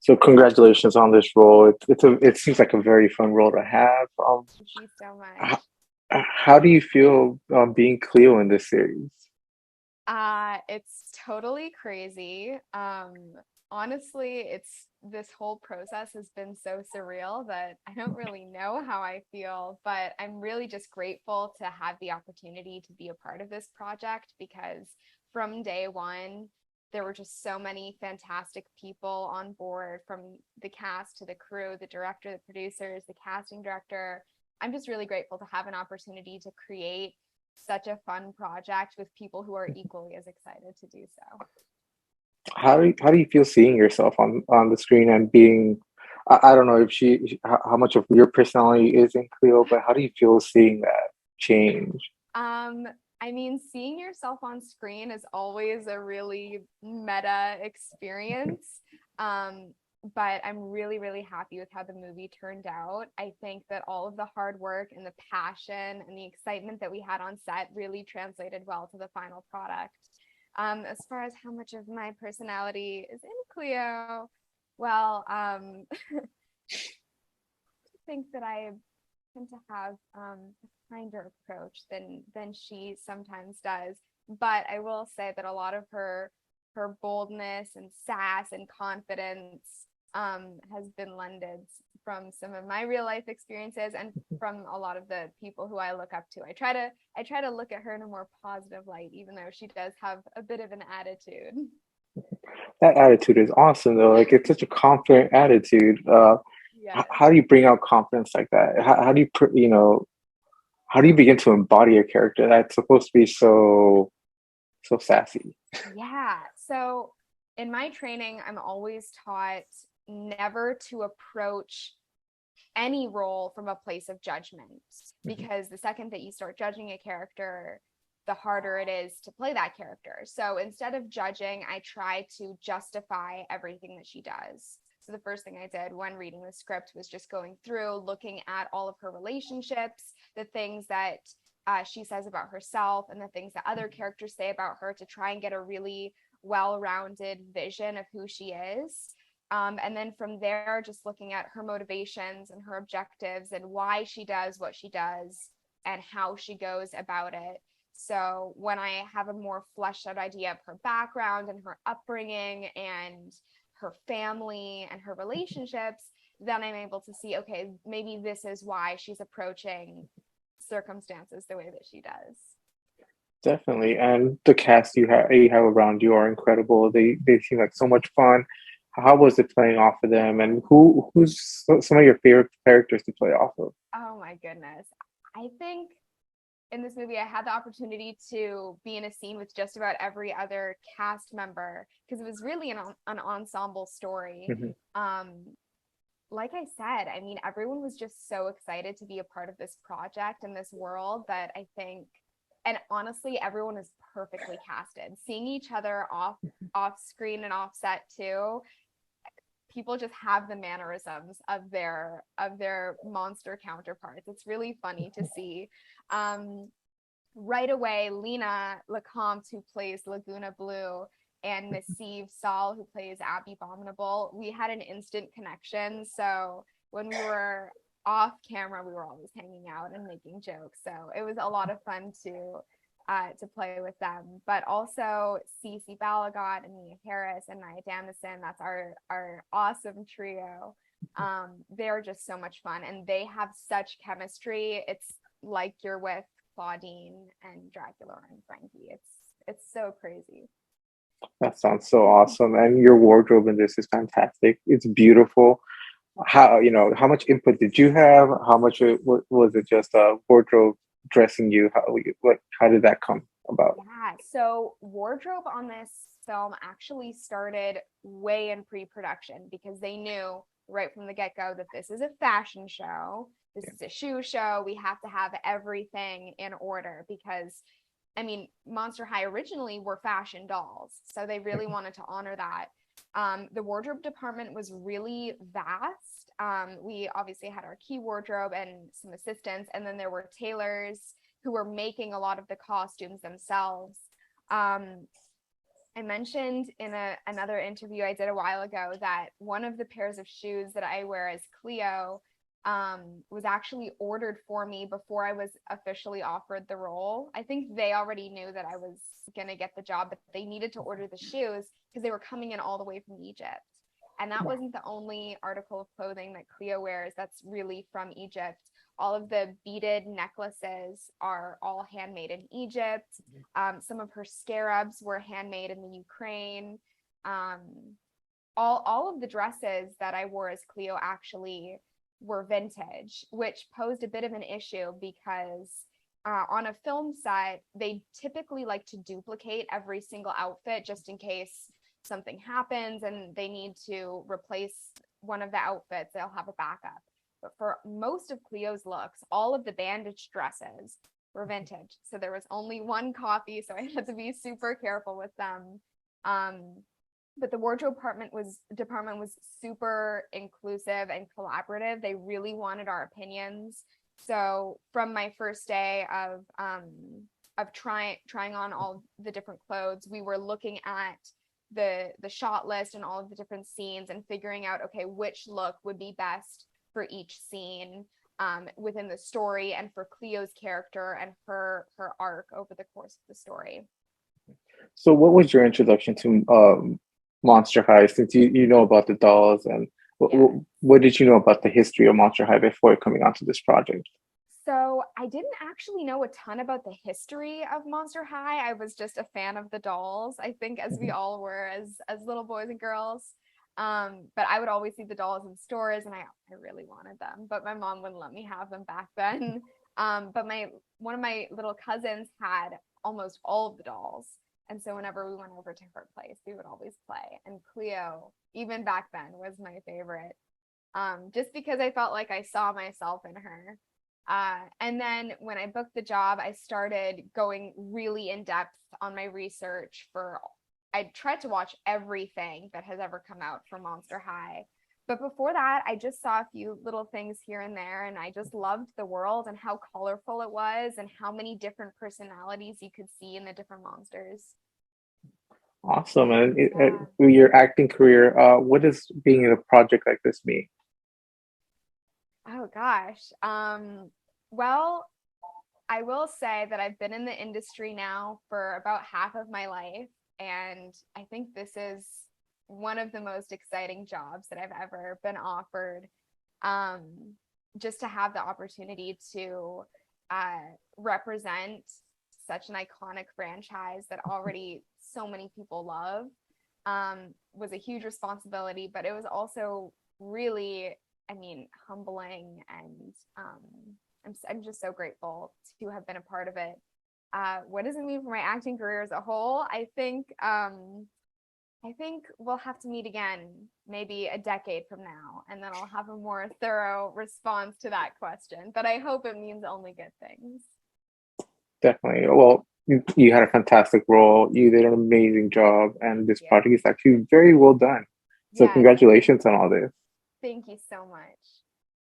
So congratulations on this role. It seems like a very fun role to have. Thank you so How, much. how do you feel being Cleo in this series? It's totally crazy. Honestly, it's this whole process has been so surreal that I don't really know how I feel, but I'm really just grateful to have the opportunity to be a part of this project because from day one, there were just so many fantastic people on board from the cast to the crew, the director, the producers, the casting director. I'm just really grateful to have an opportunity to create such a fun project with people who are equally as excited to do so. How do you feel seeing yourself on the screen and being? I don't know if how much of your personality is in Cleo, but how do you feel seeing that change? Um, I mean, seeing yourself on screen is always a really meta experience. Um, but I'm really, really happy with how the movie turned out. I think that all of the hard work and the passion and the excitement that we had on set really translated well to the final product. As far as how much of my personality is in Cleo, well, I think that I tend to have a kinder approach than she sometimes does. But I will say that a lot of her boldness and sass and confidence has been lended from some of my real life experiences and from a lot of the people who I look up to. I try to look at her in a more positive light, even though she does have a bit of an attitude. That attitude is awesome though. Like it's such a confident attitude. Yes. How do you bring out confidence like that? How do you how do you begin to embody a character that's supposed to be so sassy? Yeah. So in my training, I'm always taught never to approach any role from a place of judgment Mhm. because the second that you start judging a character, the harder it is to play that character. So instead of judging, I try to justify everything that she does. So the first thing I did when reading the script was just going through, looking at all of her relationships, the things that she says about herself, and the things that other characters say about her to try and get a really well rounded vision of who she is. And then from there, just looking at her motivations and her objectives and why she does what she does and how she goes about it. So when I have a more fleshed out idea of her background and her upbringing and her family and her relationships, then I'm able to see, okay, maybe this is why she's approaching circumstances the way that she does. Definitely, and the cast you have around you are incredible. They seem like so much fun. How was it playing off of them, and who's some of your favorite characters to play off of? Oh my goodness. I think in this movie, I had the opportunity to be in a scene with just about every other cast member because it was really an ensemble story. Mhm. Um, like I said, I mean, everyone was just so excited to be a part of this project and this world that I think, and honestly, everyone is perfectly casted. Seeing each other off screen and off set too, people just have the mannerisms of their monster counterparts. It's really funny to see. Um, right away, Lena Lecomte, who plays Laguna Blue, and Miss Steve Saul, who plays Abby Abominable, we had an instant connection. So when we were off camera, we were always hanging out and making jokes. So it was a lot of fun to play with them. But also Cece Balagot and Mia Harris and Nia Jamison, that's our awesome trio. They're just so much fun and they have such chemistry. It's like you're with Claudine and Dracula and Frankie. It's so crazy. That sounds so awesome, and your wardrobe in this is fantastic. It's beautiful. How much input did you have? How much was it just wardrobe dressing you? How did that come about? Yeah, so wardrobe on this film actually started way in pre-production because they knew right from the get-go that this is a fashion show. This is a shoe show. We have to have everything in order because I mean, Monster High originally were fashion dolls, so they really wanted to honor that. The wardrobe department was really vast. We obviously had our key wardrobe and some assistants, and then there were tailors who were making a lot of the costumes themselves. Um, I mentioned in another interview I did a while ago that one of the pairs of shoes that I wear as Cleo was actually ordered for me before I was officially offered the role. I think they already knew that I was going to get the job, but they needed to order the shoes because they were coming in all the way from Egypt. And that wasn't the only article of clothing that Cleo wears that's really from Egypt. All of the beaded necklaces are all handmade in Egypt. Some of her scarabs were handmade in the Ukraine. Um, all of the dresses that I wore as Cleo actually were vintage, which posed a bit of an issue because on a film set, they typically like to duplicate every single outfit just in case something happens and they need to replace one of the outfits, they'll have a backup. But for most of Cleo's looks, all of the bandage dresses were vintage. So there was only one copy, so I had to be super careful with them. But the wardrobe department was super inclusive and collaborative. They really wanted our opinions. So from my first day of trying on all the different clothes, we were looking at the shot list and all of the different scenes and figuring out, okay, which look would be best for each scene within the story and for Cleo's character and her arc over the course of the story. So, what was your introduction to Monster High? Since you know about the dolls, and Yeah. what did you know about the history of Monster High before coming onto this project? So I didn't actually know a ton about the history of Monster High. I was just a fan of the dolls, I think, as we Mhm. all were as little boys and girls. But I would always see the dolls in stores and I really wanted them, but my mom wouldn't let me have them back then. But one of my little cousins had almost all of the dolls. And so whenever we went over to her place, we would always play. And Cleo, even back then, was my favorite. Just because I felt like I saw myself in her. And then when I booked the job, I started going really in depth on my research I tried to watch everything that has ever come out from Monster High. But before that, I just saw a few little things here and there, and I just loved the world and how colorful it was and how many different personalities you could see in the different monsters. Awesome. And Yeah. your acting career, what does being in a project like this mean? Oh gosh. Well, I will say that I've been in the industry now for about half of my life, and I think this is one of the most exciting jobs that I've ever been offered. Um, just to have the opportunity to represent such an iconic franchise that already so many people love was a huge responsibility, but it was also really, I mean, humbling and I'm just so grateful to have been a part of it. What does it mean for my acting career as a whole? I think we'll have to meet again, maybe a decade from now, and then I'll have a more thorough response to that question. But I hope it means only good things. Definitely. Well, you had a fantastic role. You did an amazing job, and this Yeah. project is actually very well done. So, Yes. congratulations on all this. Thank you so much.